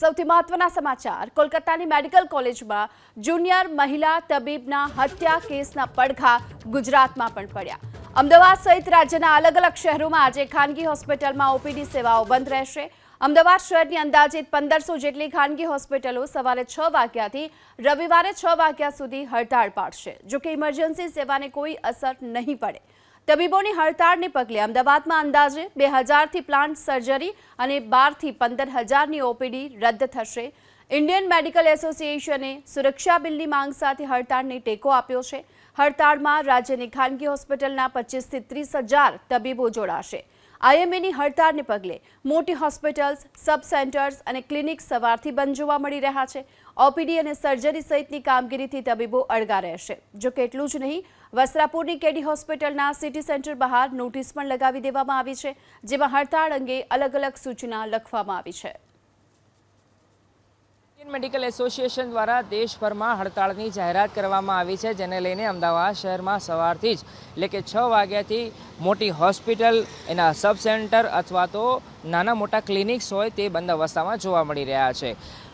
સૌથી મહત્વના સમાચાર કોલકાતાની મેડિકલ કોલેજમાં જુનિયર મહિલા તબીબના હત્યા કેસના પડઘા ગુજરાતમાં પણ પડ્યા। અમદાવાદ સહિત રાજ્યના અલગ અલગ શહેરોમાં આજે ખાનગી હોસ્પિટલમાં ઓપીડી સેવાઓ બંધ રહેશે। અમદાવાદ શહેરની અંદાજિત 1500 જેટલી ખાનગી હોસ્પિટલો સવારે 6 વાગ્યાથી રવિવારે 6 વાગ્યા સુધી હડતાળ પાડશે। જો કે ઇમરજન્સી સેવાને કોઈ અસર નહીં પડે। તબીબોની હડતાળને પગલે અમદાવાદમાં અંદાજે 2000 થી પ્લાન્ટ સર્જરી અને 12 થી 15000ની ઓપીડી રદ થશે। ઇન્ડિયન મેડિકલ એસોસિએશને સુરક્ષા બિલની માંગ સાથે હડતાળને ટેકો આપ્યો છે। હડતાળમાં રાજ્યની ખાનગી હોસ્પિટલના 25 થી 30000 તબીબો જોડાશે। આઈએમએની હડતાળને પગલે મોટી હોસ્પિટલ્સ, સબ સેન્ટર્સ અને ક્લિનિક સવારથી બંધ જોવા મળી રહ્યા છે। ઓપીડી અને સર્જરી સહિતની કામગીરીથી તબીબો અળગા રહેશે। જો કે એટલું જ નહીં, વસ્ત્રાપુરની કેડી હોસ્પિટલના સિટી સેન્ટર બહાર નોટિસ પણ લગાવી દેવામાં આવી છે, જેમાં હડતાળ અંગે અલગ અલગ સૂચના લખવામાં આવી છે। ઇન્ડિયન મેડિકલ એસોસિએશન દ્વારા દેશભરમાં હડતાળની જાહેરાત કરવામાં આવી છે, જેને લઈને અમદાવાદ શહેરમાં સવારથી જ એટલે કે 6 વાગ્યાથી મોટી હોસ્પિટલ, એના સબ સેન્ટર અથવા તો નાના મોટા ક્લિનિક્સ હોય તે બંધ અવસ્થામાં જોવા મળી રહ્યા છે।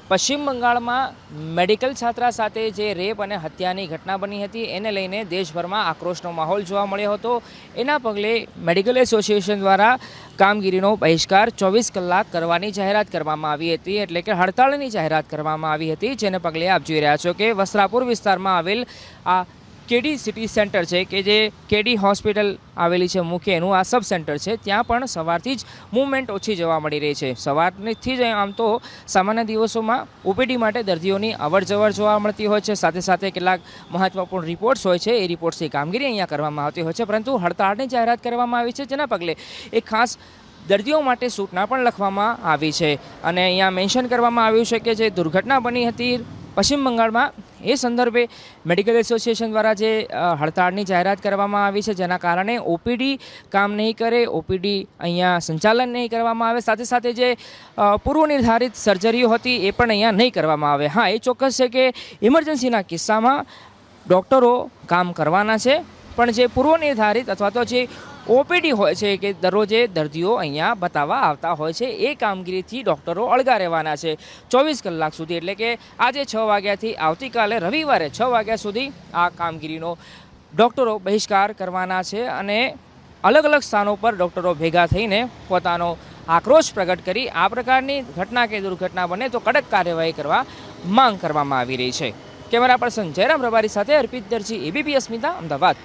પશ્ચિમ બંગાળમાં મેડિકલ છાત્રા સાથે જે રેપ અને હત્યાની ઘટના બની હતી, એને લઈને દેશભરમાં આક્રોશનો માહોલ જોવા મળ્યો હતો। એના પગલે મેડિકલ એસોસિએશન દ્વારા કામગીરીનો બહિષ્કાર 24 કલાક કરવાની જાહેરાત કરવામાં આવી હતી, એટલે કે હડતાળની જાહેરાત કરવામાં આવી હતી। જેને પગલે આપ જોઈ રહ્યા છો કે વસ્ત્રાપુર વિસ્તારમાં આવેલ આ કેડી સિટી સેન્ટર છે, કે જે કેડી હોસ્પિટલ આવેલી છે મુખ્ય, એનું આ સબ સેન્ટર છે, ત્યાં પણ સવારથી જ મૂવમેન્ટ ઓછી જોવા મળી રહી છે। સવારથી જ આમ તો સામાન્ય દિવસોમાં ઓપીડી માટે દર્દીઓની અવરજવર જોવા મળતી હોય છે, સાથે સાથે કેટલાક મહત્વપૂર્ણ રિપોર્ટ્સ હોય છે, એ રિપોર્ટ્સની કામગીરી અહીંયા કરવામાં આવતી હોય છે। પરંતુ હડતાળની જાહેરાત કરવામાં આવી છે, જેના પગલે એક ખાસ દર્દીઓ માટે સૂચના પણ લખવામાં આવી છે અને અહીંયા મેન્શન કરવામાં આવ્યું છે કે જે દુર્ઘટના બની હતી પશ્ચિમ બંગાળમાં, એ સંદર્ભે મેડિકલ એસોસિએશન દ્વારા જે હડતાળની જાહેરાત કરવામાં આવી છે, જેના કારણે ઓપીડી કામ નહીં કરે, ઓપીડી અહીંયા સંચાલન નહીં કરવામાં આવે, સાથે સાથે જે પૂર્વ નિર્ધારિત સર્જરીઓ હતી એ પણ અહીંયા નહીં કરવામાં આવે। હા, એ ચોક્કસ છે કે ઇમરજન્સીના કિસ્સામાં ડૉક્ટરો કામ કરવાના છે, પણ જે પૂર્વ નિર્ધારિત અથવા તો જે ઓપીડી હોય છે કે દરરોજે દર્દીઓ અહીંયા બતાવવા આવતા હોય છે, એ કામગીરીથી ડૉક્ટરો અળગા રહેવાના છે 24 કલાક સુધી। એટલે કે આજે 6 વાગ્યાથી આવતીકાલે રવિવારે 6 વાગ્યા સુધી આ કામગીરીનો ડૉક્ટરો બહિષ્કાર કરવાના છે અને અલગ અલગ સ્થાનો પર ડૉક્ટરો ભેગા થઈને પોતાનો આક્રોશ પ્રગટ કરી આ પ્રકારની ઘટના કે દુર્ઘટના બને તો કડક કાર્યવાહી કરવા માંગ કરવામાં આવી રહી છે। કેમેરા પર્સન જયરામ રબારી સાથે અર્પિત દરજી, એબીપી અસ્મિતા, અમદાવાદ।